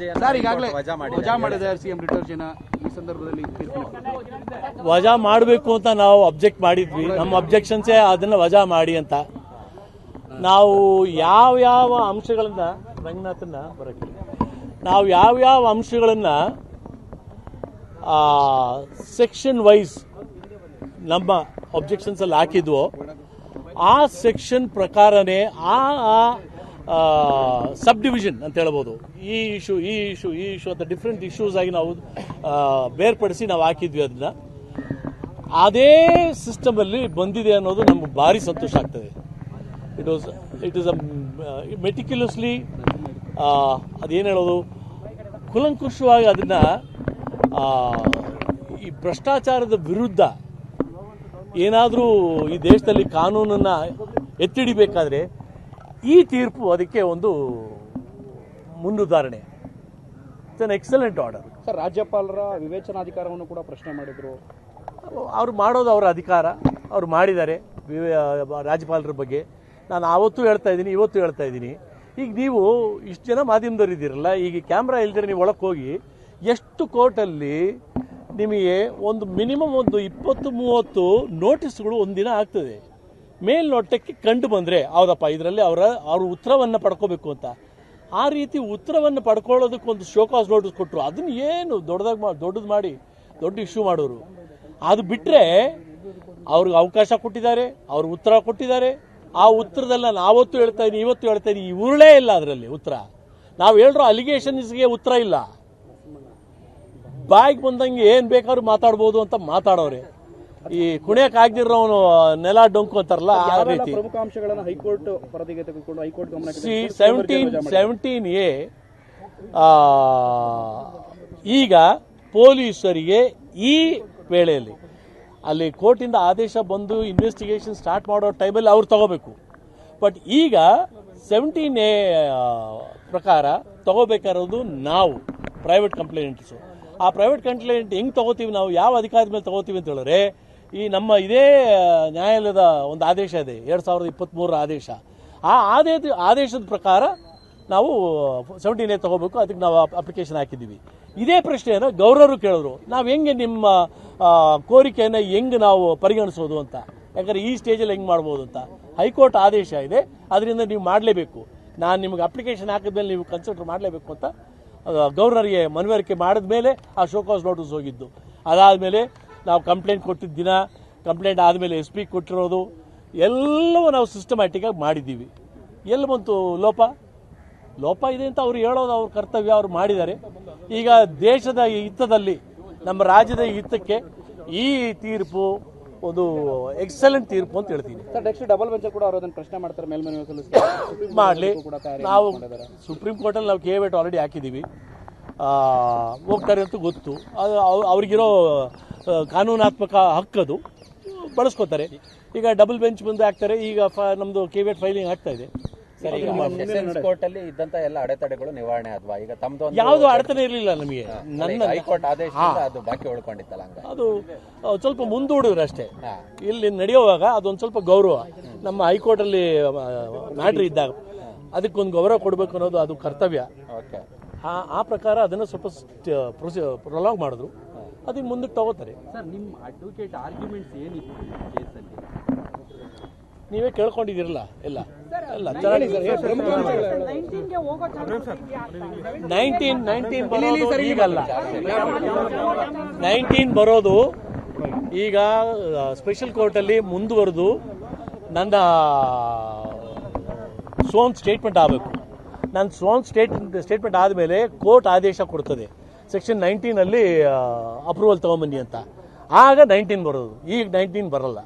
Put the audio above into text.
Sir ಈಗಾಗಲೇ ವಜಾ ಮಾಡಿದ್ದಾರೆ ಸಿಎಂ ರಿಟರ್ನ್ ಈ ಸಂದರ್ಭದಲ್ಲಿ ವಜಾ ಮಾಡಬೇಕು ಅಂತ ನಾವು ಅಬ್ಜೆಕ್ಟ್ ಮಾಡಿದ್ವಿ. ನಮ್ಮ ಅಬ್ಜೆಕ್ಷನ್ಸೇ ಅದನ್ನ ವಜಾ ಮಾಡಿ ಅಂತ. ನಾವು ಯಾವ ಅಂಶಗಳನ್ನ ರಂಗನಾಥನ್ನ ಬರಕ್ಕೆ ನಾವು ಯಾವ ಅಂಶಗಳನ್ನ ಸೆಕ್ಷನ್ ವೈಸ್ ನಮ್ಮ ಅಬ್ಜೆಕ್ಷನ್ಸ್ ಅಲ್ಲಿ ಹಾಕಿದ್ವೋ ಆ ಸೆಕ್ಷನ್ ಪ್ರಕಾರನೇ ಆ ಸಬ್ ಡಿವಿಷನ್ ಅಂತ ಹೇಳ್ಬೋದು. ಈ ಇಶ್ಯೂ ಅಂತ ಡಿಫ್ರೆಂಟ್ ಇಶ್ಯೂಸ್ ಆಗಿ ನಾವು ಬೇರ್ಪಡಿಸಿ ನಾವು ಹಾಕಿದ್ವಿ. ಅದನ್ನ ಅದೇ ಸಿಸ್ಟಮ್ ಅಲ್ಲಿ ಬಂದಿದೆ ಅನ್ನೋದು ನಮ್ಗೆ ಭಾರಿ ಸಂತೋಷ ಆಗ್ತದೆ. ಇಟ್ ಇಸ್ ಮೆಟಿಕ್ಯುಲಸ್ಲಿ ಅದೇನು ಹೇಳೋದು, ಕುಲಂಕುಷವಾಗಿ ಅದನ್ನ ಈ ಭ್ರಷ್ಟಾಚಾರದ ವಿರುದ್ಧ ಏನಾದರೂ ಈ ದೇಶದಲ್ಲಿ ಕಾನೂನನ್ನ ಎತ್ತಿಡಿಬೇಕಾದ್ರೆ ಈ ತೀರ್ಪು ಅದಕ್ಕೆ ಒಂದು ಮುಂದುದಾರಣೆ. It's an excellent order. Sir, ರಾಜ್ಯಪಾಲರ ವಿವೇಚನಾಧಿಕಾರವನ್ನು ಕೂಡ ಪ್ರಶ್ನೆ ಮಾಡಿದ್ರು. ಅವ್ರು ಮಾಡೋದು ಅವರ ಅಧಿಕಾರ, ಅವ್ರು ಮಾಡಿದ್ದಾರೆ ರಾಜ್ಯಪಾಲರ ಬಗ್ಗೆ. ನಾನು ಆವತ್ತೂ ಹೇಳ್ತಾ ಇದ್ದೀನಿ, ಇವತ್ತು ಹೇಳ್ತಾ ಇದ್ದೀನಿ. ಈಗ ನೀವು ಇಷ್ಟು ಜನ ಮಾಧ್ಯಮದವ್ರು ಇದ್ದೀರಲ್ಲ, ಈಗ ಕ್ಯಾಮ್ರಾ ಇಲ್ದಿರ ನೀವು ಒಳಕ್ಕೆ ಹೋಗಿ ಎಷ್ಟು ಕೋರ್ಟಲ್ಲಿ ನಿಮಗೆ ಒಂದು ಮಿನಿಮಮ್ ಒಂದು 20-30 ನೋಟಿಸ್ಗಳು ಒಂದಿನ ಆಗ್ತದೆ. ಮೇಲ್ನೋಟಕ್ಕೆ ಕಂಡು ಬಂದರೆ ಹೌದಪ್ಪ ಇದರಲ್ಲಿ ಅವ್ರ ಉತ್ತರವನ್ನು ಪಡ್ಕೋಬೇಕು ಅಂತ. ಆ ರೀತಿ ಉತ್ತರವನ್ನು ಪಡ್ಕೊಳ್ಳೋದಕ್ಕೆ ಒಂದು ಶೋಕಾಸ್ ನೋಟಿಸ್ ಕೊಟ್ಟರು. ಅದನ್ನ ಏನು ದೊಡ್ಡದು ಮಾಡಿ ದೊಡ್ಡ ಇಶ್ಯೂ ಮಾಡೋರು. ಅದು ಬಿಟ್ಟರೆ ಅವ್ರಿಗೆ ಅವಕಾಶ ಕೊಟ್ಟಿದ್ದಾರೆ, ಅವ್ರ ಉತ್ತರ ಕೊಟ್ಟಿದ್ದಾರೆ. ಆ ಉತ್ತರದಲ್ಲಿ ನಾನು ಆವತ್ತು ಹೇಳ್ತಾ ಇದ್ದೀನಿ, ಇವತ್ತು ಹೇಳ್ತಾ ಇದ್ದೀನಿ, ಉರುಳೇ ಇಲ್ಲ ಅದರಲ್ಲಿ ಉತ್ತರ. ನಾವು ಹೇಳಿರೋ ಅಲಿಗೇಷನ್ಸ್ಗೆ ಉತ್ತರ ಇಲ್ಲ. ಬಾಯಿಗೆ ಬಂದಂಗೆ ಏನು ಬೇಕಾದ್ರೂ ಮಾತಾಡ್ಬೋದು ಅಂತ ಮಾತಾಡೋರೆ. ಈ ಕುಣಿಯಕ್ಕೆ ಆಗದಿರೋನು ನೆಲ ಡೊಂಕು ಅಂತಾರಲ್ಲ, ಆ ರೀತಿ. ಪ್ರಮುಖ ಅಂಶಗಳನ್ನು ಹೈಕೋರ್ಟ್ ವರದಿಗೆ ತೆಗೆದುಕೊಂಡು ಹೈಕೋರ್ಟ್ ಗಮನಕ್ಕೆ 17A ಈಗ ಪೊಲೀಸರಿಗೆ ಈ ವೇಳೆಯಲ್ಲಿ ಅಲ್ಲಿ ಕೋರ್ಟಿಂದ ಆದೇಶ ಬಂದು ಇನ್ವೆಸ್ಟಿಗೇಷನ್ ಸ್ಟಾರ್ಟ್ ಮಾಡೋ ಟೈಮಲ್ಲಿ ಅವ್ರು ತಗೋಬೇಕು. ಬಟ್ ಈಗ 17A ಪ್ರಕಾರ ತಗೋಬೇಕಾಗಿರೋದು ನಾವು ಪ್ರೈವೇಟ್ ಕಂಪ್ಲೇಂಟ್ಸು. ಆ ಪ್ರೈವೇಟ್ ಕಂಪ್ಲೇಂಟ್ ಹೆಂಗೆ ತಗೋತೀವಿ, ನಾವು ಯಾವ ಅಧಿಕಾರದ ಮೇಲೆ ತಗೋತೀವಿ ಅಂತ ಹೇಳಿದ್ರೆ, ಈ ನಮ್ಮ ಇದೇ ನ್ಯಾಯಾಲಯದ ಒಂದು ಆದೇಶ ಇದೆ, 2023 ಆದೇಶ. ಆ ಆದೇಶದ ಪ್ರಕಾರ ನಾವು 17A ತಗೋಬೇಕು. ಅದಕ್ಕೆ ನಾವು ಅಪ್ಲಿಕೇಶನ್ ಹಾಕಿದ್ದೀವಿ. ಇದೇ ಪ್ರಶ್ನೆಯನ್ನು ಗೌರವರು ಕೇಳಿದ್ರು, ನಾವು ಹೆಂಗೆ ನಿಮ್ಮ ಕೋರಿಕೆಯನ್ನು ಹೆಂಗೆ ನಾವು ಪರಿಗಣಿಸೋದು ಅಂತ. ಯಾಕಂದ್ರೆ ಈ ಸ್ಟೇಜಲ್ಲಿ ಹೆಂಗೆ ಮಾಡ್ಬೋದು ಅಂತ ಹೈಕೋರ್ಟ್ ಆದೇಶ ಇದೆ, ಅದರಿಂದ ನೀವು ಮಾಡಲೇಬೇಕು. ನಾನು ನಿಮಗೆ ಅಪ್ಲಿಕೇಶನ್ ಹಾಕಿದ್ಮೇಲೆ ನೀವು ಕನ್ಸಿಡರ್ ಮಾಡಲೇಬೇಕು ಅಂತ ಗವರ್ನರ್ಗೆ ಮನವರಿಕೆ ಮಾಡಿದ ಮೇಲೆ ಆ ಶೋಕಾಸ್ ನೋಟಿಸ್ ಹೋಗಿದ್ದು. ಅದಾದಮೇಲೆ ನಾವು ಕಂಪ್ಲೇಂಟ್ ಕೊಟ್ಟಿದ್ದ ದಿನ, ಕಂಪ್ಲೇಂಟ್ ಆದಮೇಲೆ SP ಕೊಟ್ಟಿರೋದು ಎಲ್ಲವೂ ನಾವು ಸಿಸ್ಟಮ್ಯಾಟಿಕ್ಕಾಗಿ ಮಾಡಿದ್ದೀವಿ. ಎಲ್ಲಿ ಬಂತು ಲೋಪ ಇದೆ ಅಂತ ಅವ್ರು ಹೇಳೋದು ಅವ್ರ ಕರ್ತವ್ಯ, ಅವ್ರು ಮಾಡಿದ್ದಾರೆ. ಈಗ ದೇಶದ ಹಿತದಲ್ಲಿ, ನಮ್ಮ ರಾಜ್ಯದ ಹಿತಕ್ಕೆ ಈ ತೀರ್ಪು ಒಂದು ಎಕ್ಸಲೆಂಟ್ ತೀರ್ಪು ಅಂತ ಹೇಳ್ತೀನಿ. ಸರ್, ನೆಕ್ಸ್ಟ್ ಡಬಲ್ ಬೆಂಚ್ ಕೂಡ ಅವರು ಅದನ್ನು ಪ್ರಶ್ನೆ ಮಾಡ್ತಾರೆ, ಮೇಲ್ಮನವಿ ಮಾಡಲಿ. ನಾವು ಸುಪ್ರೀಂ ಕೋರ್ಟಲ್ಲಿ ನಾವು ಕೇವೇಟ್ ಆಲ್ರೆಡಿ ಹಾಕಿದ್ದೀವಿ, ಹೋಗ್ತಾರೆ ಅಂತ ಗೊತ್ತು. ಅದು ಅವ್ರಿಗಿರೋ ಕಾನೂನಾತ್ಮಕ ಹಕ್ಕದು, ಬಳಸ್ಕೋತಾರೆ. ಈಗ ಡಬಲ್ ಬೆಂಚ್ ಬಂದು ಹಾಕ್ತಾರೆ. ಈಗ ನಮ್ದು ಕೇವೇಟ್ ಫೈಲಿಂಗ್ ಆಗ್ತಾ ಇದೆ. ಕೋರ್ಟ್ ಅಲ್ಲಿ ಇದ್ದಂತ ಎಲ್ಲ ಅಡೆತಡೆಗಳು ನಿವಾರಣೆ ಆದ್ವಾ? ಈಗ ತಮ್ಮದು ಯಾವುದು ಅಡೆತಡೆ ಇರಲಿಲ್ಲ ನಮಗೆ. ನನ್ನ ಹೈಕೋರ್ಟ್ ಆದೇಶ ಅದು ಬಾಕಿ ಉಳ್ಕೊಂಡಿತ್ತಲ್ಲ, ಅದು ಸ್ವಲ್ಪ ಮುಂದೂಡಿದ್ರು ಅಷ್ಟೇ. ಇಲ್ಲಿ ನಡೆಯುವಾಗ ಅದೊಂದು ಸ್ವಲ್ಪ ಗೌರವ, ನಮ್ಮ ಹೈಕೋರ್ಟ್ ಅಲ್ಲಿ ಮ್ಯಾಟ್ರ್ ಇದ್ದಾಗ ಅದಕ್ಕೊಂದು ಗೌರವ ಕೊಡಬೇಕು ಅನ್ನೋದು ಅದು ಕರ್ತವ್ಯ. ಆ ಪ್ರಕಾರ ಅದನ್ನು ಸ್ವಲ್ಪ ಪ್ರೊಲಾಂಗ್ ಮಾಡಿದ್ರು, ಅದಕ್ಕೆ ಮುಂದಕ್ಕೆ ತಗೋತಾರೆ. ಸರ್, ನಿಮ್ಮ ಅಡ್ವೊಕೇಟ್ ಆರ್ಗ್ಯುಮೆಂಟ್ಸ್ ಏನಿತ್ತು ಕೇಸಲ್ಲಿ? ನೀವೇ ಕೇಳ್ಕೊಂಡಿದ್ದೀರಲ್ಲ ಎಲ್ಲ ಚೆನ್ನಾಗಿ. 19 ಬರೋದು ಈಗ ಸ್ಪೆಷಲ್ ಕೋರ್ಟಲ್ಲಿ ಮುಂದುವರೆದು ನನ್ನ ಸ್ವೋನ್ ಸ್ಟೇಟ್ಮೆಂಟ್ ಆಗಬೇಕು. ನನ್ನ ಸ್ವೋನ್ ಸ್ಟೇಟ್ಮೆಂಟ್ ಆದಮೇಲೆ ಕೋರ್ಟ್ ಆದೇಶ ಕೊಡ್ತದೆ ಸೆಕ್ಷನ್ 19 ಅಪ್ರೂವಲ್ ತಗೊಂಬನ್ನಿ ಅಂತ. ಆಗ 19 ಬರೋದು, ಈಗ 19 ಬರಲ್ಲ.